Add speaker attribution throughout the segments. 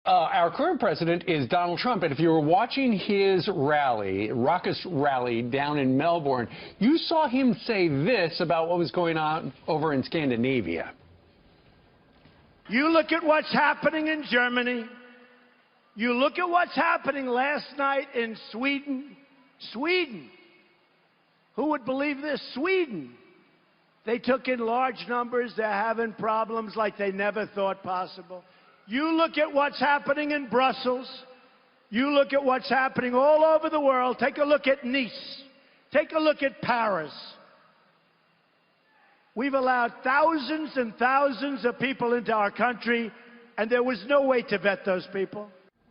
Speaker 1: Our current president is Donald Trump, and if you were watching his rally, raucous rally down in Melbourne, you saw him say this about what was going on over in Scandinavia.
Speaker 2: You look at what's happening in Germany. You look at what's happening last night in Sweden. Sweden. Who would believe this? Sweden. They took in large numbers. They're having problems like they never thought possible. You look at what's happening in Brussels. You look at what's happening all over the world. Take a look at Nice. Take a look at Paris. We've allowed thousands and thousands of people into our country, and there was no way to vet those people.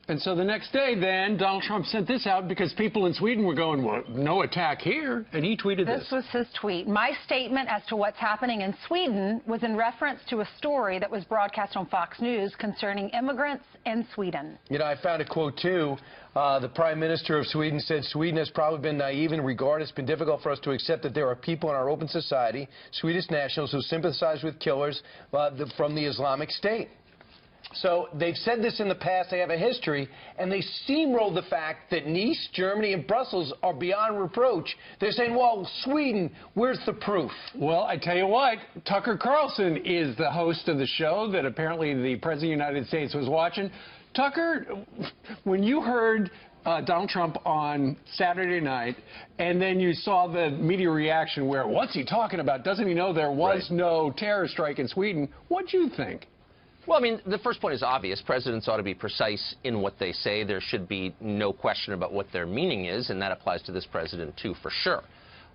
Speaker 1: And so the next day, then, Donald Trump sent this out because people in Sweden were going, well, no attack here, and he tweeted this.
Speaker 3: This was his tweet. My statement as to what's happening in Sweden was in reference to a story that was broadcast on Fox News concerning immigrants in Sweden.
Speaker 4: You know, I found a quote, too. The Prime Minister of Sweden said, Sweden has probably been naive in regard. It's been difficult for us to accept that there are people in our open society, Swedish nationals, who sympathize with killers from the Islamic State. So they've said this in the past, they have a history, and they steamrolled the fact that Nice, Germany, and Brussels are beyond reproach. They're saying, well, Sweden, where's the proof?
Speaker 1: Well, I tell you what, Tucker Carlson is the host of the show that apparently the President of the United States was watching. Tucker, when you heard Donald Trump on Saturday night, and then you saw the media reaction where, what's he talking about? Doesn't he know there was no terror strike in Sweden? What'd you think?
Speaker 5: Well, I mean, the first point is obvious. Presidents ought to be precise in what they say. There should be no question about what their meaning is, and that applies to this president, too, for sure.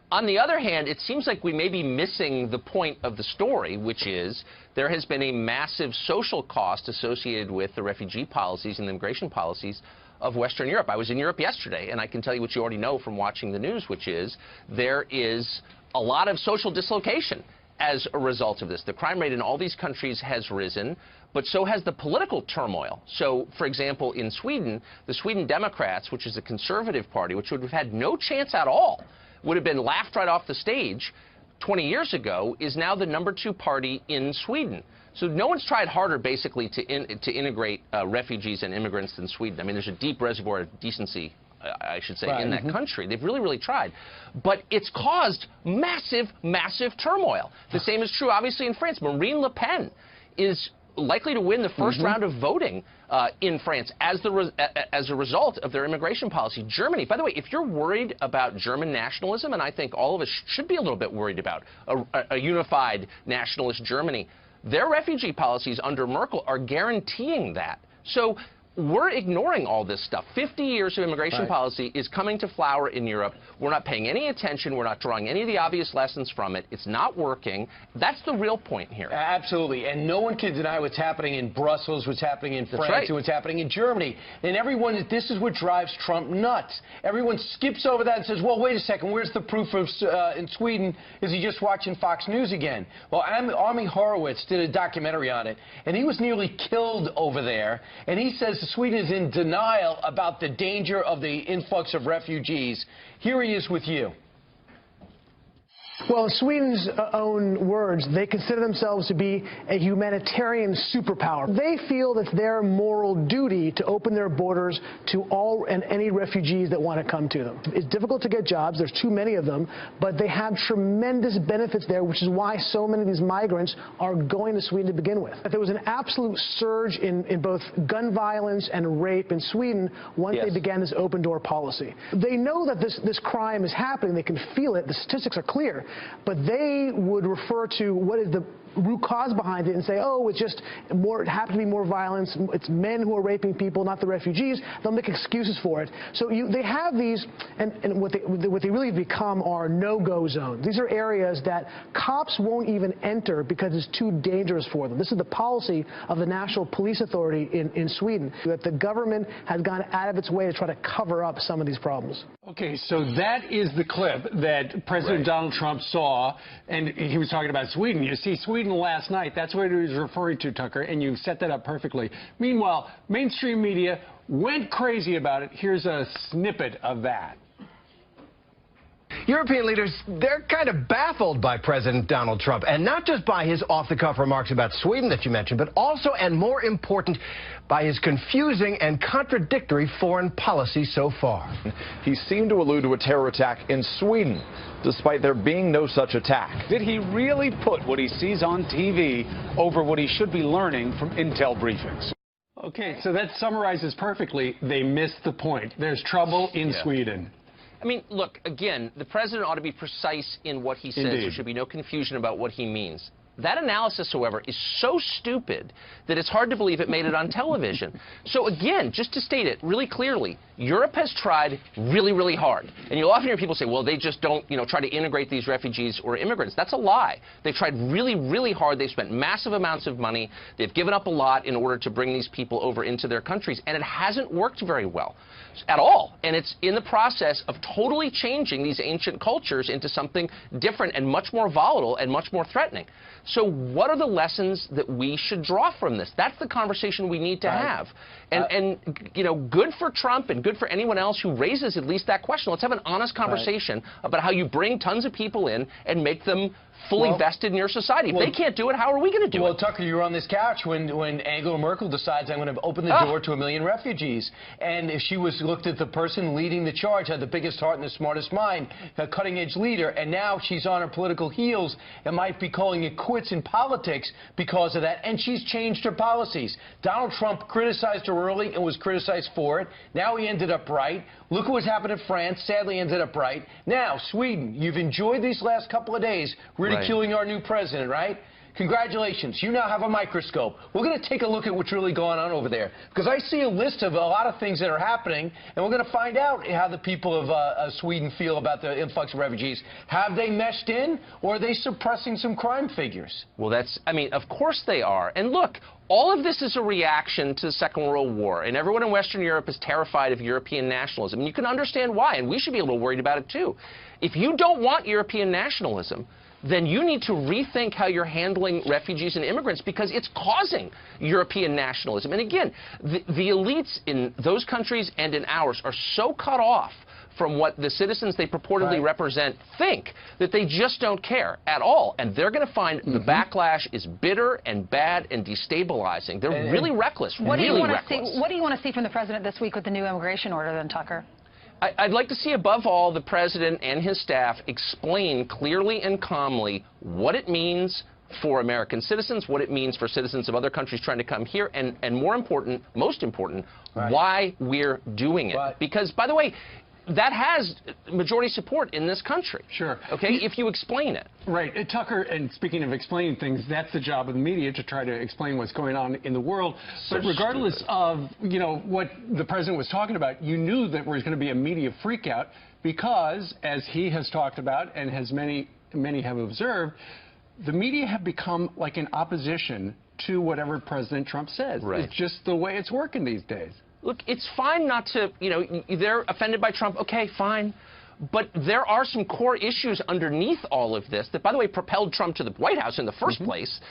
Speaker 5: On the other hand, it seems like we may be missing the point of the story, which is there has been a massive social cost associated with the refugee policies and the immigration policies of Western Europe. I was in Europe yesterday, and I can tell you what you already know from watching the news, which is there is a lot of social dislocation as a result of this. The crime rate in all these countries has risen, but so has the political turmoil. So, for example, in Sweden, the Sweden Democrats, which is a conservative party, which would have had no chance at all, would have been laughed right off the stage 20 years ago, is now the #2 party in Sweden. So no one's tried harder, basically, to integrate refugees and immigrants than Sweden. I mean, there's a deep reservoir of decency, I should say, in that country. They've really, really tried. But it's caused massive, massive turmoil. The same is true, obviously, in France. Marine Le Pen is likely to win the first round of voting in France as a result of their immigration policy. Germany, by the way, if you're worried about German nationalism, and I think all of us should be a little bit worried about a unified nationalist Germany, their refugee policies under Merkel are guaranteeing that. So we're ignoring all this stuff. 50 years of immigration policy is coming to flower in Europe. We're not paying any attention. We're not drawing any of the obvious lessons from it. It's not working. That's the real point here.
Speaker 4: Absolutely. And no one can deny what's happening in Brussels, what's happening in France, and what's happening in Germany. And everyone, this is what drives Trump nuts. Everyone skips over that and says, well, wait a second, where's the proof of in Sweden? Is he just watching Fox News again? Well, Army Horowitz did a documentary on it, and he was nearly killed over there. And he says Sweden is in denial about the danger of the influx of refugees. Here he is with you.
Speaker 6: Well, in Sweden's own words, they consider themselves to be a humanitarian superpower. They feel it's their moral duty to open their borders to all and any refugees that want to come to them. It's difficult to get jobs. There's too many of them, but they have tremendous benefits there, which is why so many of these migrants are going to Sweden to begin with. There was an absolute surge in both gun violence and rape in Sweden once they began this open-door policy. They know that this crime is happening. They can feel it. The statistics are clear. But they would refer to what is the root cause behind it and say, oh, it's just more, it happened to be more violence. It's men who are raping people, not the refugees. They'll make excuses for it. So they have these, and what they really become are no-go zones. These are areas that cops won't even enter because it's too dangerous for them. This is the policy of the National Police Authority in Sweden, that the government has gone out of its way to try to cover up some of these problems.
Speaker 1: Okay, so that is the clip that President Donald Trump saw, and he was talking about Sweden. You see, Sweden last night, that's what he was referring to, Tucker, and you set that up perfectly. Meanwhile, mainstream media went crazy about it. Here's a snippet of that.
Speaker 7: European leaders, they're kind of baffled by President Donald Trump, and not just by his off-the-cuff remarks about Sweden that you mentioned, but also, and more important, by his confusing and contradictory foreign policy so far.
Speaker 8: He seemed to allude to a terror attack in Sweden, despite there being no such attack.
Speaker 9: Did he really put what he sees on TV over what he should be learning from intel briefings?
Speaker 1: Okay, so that summarizes perfectly. They missed the point. There's trouble in Sweden.
Speaker 5: I mean, look, again, the president ought to be precise in what he says.
Speaker 1: Indeed.
Speaker 5: There should be no confusion about what he means. That analysis, however, is so stupid that it's hard to believe it made it on television. So again, just to state it really clearly, Europe has tried really, really hard. And you'll often hear people say, well, they just don't, try to integrate these refugees or immigrants. That's a lie. They've tried really, really hard. They've spent massive amounts of money. They've given up a lot in order to bring these people over into their countries. And it hasn't worked very well at all. And it's in the process of totally changing these ancient cultures into something different and much more volatile and much more threatening. So what are the lessons that we should draw from this? That's the conversation we need to have. And good for Trump and good for anyone else who raises at least that question. Let's have an honest conversation about how you bring tons of people in and make them fully vested in your society. If they can't do it, how are we going to do it?
Speaker 4: Well, Tucker, you were on this couch when Angela Merkel decides I'm going to open the door to 1 million refugees. And if she looked at the person leading the charge, had the biggest heart and the smartest mind, a cutting-edge leader, and now she's on her political heels and might be calling it quits in politics because of that, and she's changed her policies. Donald Trump criticized her early and was criticized for it. Now he ended up right. Look what's happened in France, sadly ended up right. Now, Sweden, you've enjoyed these last couple of days ridiculing our new president, right? Congratulations. You now have a microscope. We're going to take a look at what's really going on over there, because I see a list of a lot of things that are happening, and we're going to find out how the people of Sweden feel about the influx of refugees. Have they meshed in, or are they suppressing some crime figures?
Speaker 5: Well, of course they are. And look, all of this is a reaction to the Second World War, and everyone in Western Europe is terrified of European nationalism. And you can understand why, and we should be a little worried about it, too. If you don't want European nationalism, then you need to rethink how you're handling refugees and immigrants, because it's causing European nationalism. And again, the elites in those countries and in ours are so cut off from what the citizens they purportedly represent think that they just don't care at all. And they're going to find the backlash is bitter and bad and destabilizing. They're really reckless,
Speaker 3: what
Speaker 5: really reckless.
Speaker 3: What do you want to see from the president this week with the new immigration order, then, Tucker?
Speaker 5: I'd like to see, above all, the president and his staff explain clearly and calmly what it means for American citizens, what it means for citizens of other countries trying to come here, and more important, most important, why we're doing it. Because, by the way, that has majority support in this country.
Speaker 1: Sure.
Speaker 5: Okay, if you explain it.
Speaker 1: Right. Tucker, and speaking of explaining things, that's the job of the media, to try to explain what's going on in the world. But regardless of, what the president was talking about, you knew that there was going to be a media freakout because, as he has talked about and as many have observed, the media have become like an opposition to whatever President Trump says. It's just the way it's working these days.
Speaker 5: Look, it's fine not to, they're offended by Trump. Okay, fine. But there are some core issues underneath all of this that, by the way, propelled Trump to the White House in the first place.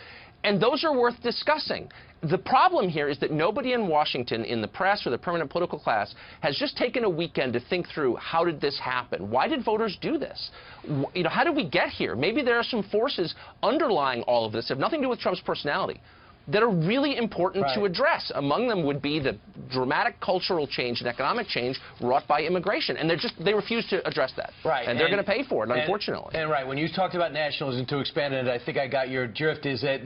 Speaker 5: And those are worth discussing. The problem here is that nobody in Washington, in the press or the permanent political class, has just taken a weekend to think through, how did this happen? Why did voters do this? How did we get here? Maybe there are some forces underlying all of this that have nothing to do with Trump's personality that are really important to address. Among them would be the dramatic cultural change and economic change wrought by immigration. And they refuse to address that. And they're going to pay for it, unfortunately.
Speaker 4: And when you talked about nationalism, to expand on it, I think I got your drift, is that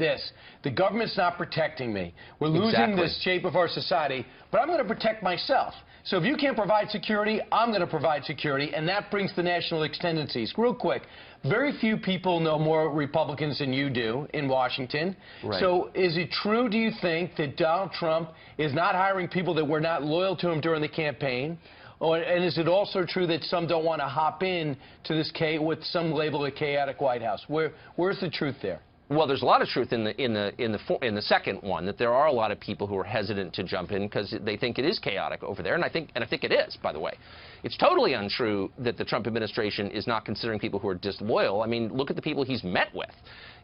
Speaker 4: the government's not protecting me. We're losing the shape of our society, but I'm going to protect myself. So if you can't provide security, I'm going to provide security, and that brings the national tendencies. Real quick, very few people know more Republicans than you do in Washington. So is it true, do you think, that Donald Trump is not hiring people that were not loyal to him during the campaign? And is it also true that some don't want to hop in to this with some label a chaotic White House? Where's the truth there?
Speaker 5: Well, there's a lot of truth in the second one, that there are a lot of people who are hesitant to jump in because they think it is chaotic over there, and I think it is, by the way. It's totally untrue that the Trump administration is not considering people who are disloyal. I mean, look at the people he's met with.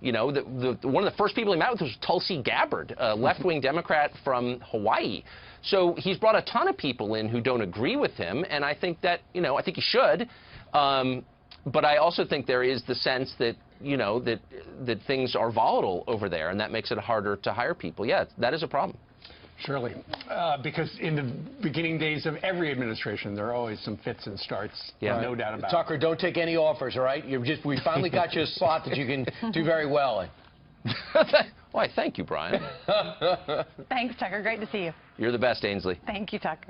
Speaker 5: One of the first people he met with was Tulsi Gabbard, a left-wing Democrat from Hawaii. So he's brought a ton of people in who don't agree with him, and I think that, I think he should. But I also think there is the sense that, you know, that things are volatile over there, and that makes it harder to hire people. Yeah, that is a problem.
Speaker 1: Surely, because in the beginning days of every administration, there are always some fits and starts.
Speaker 5: Yeah.
Speaker 1: No doubt about
Speaker 4: Tucker, don't take any offers, all right? We finally got you a slot that you can do very well in.
Speaker 5: Why, thank you, Brian.
Speaker 3: Thanks, Tucker. Great to see you.
Speaker 5: You're the best, Ainsley.
Speaker 3: Thank you, Tucker.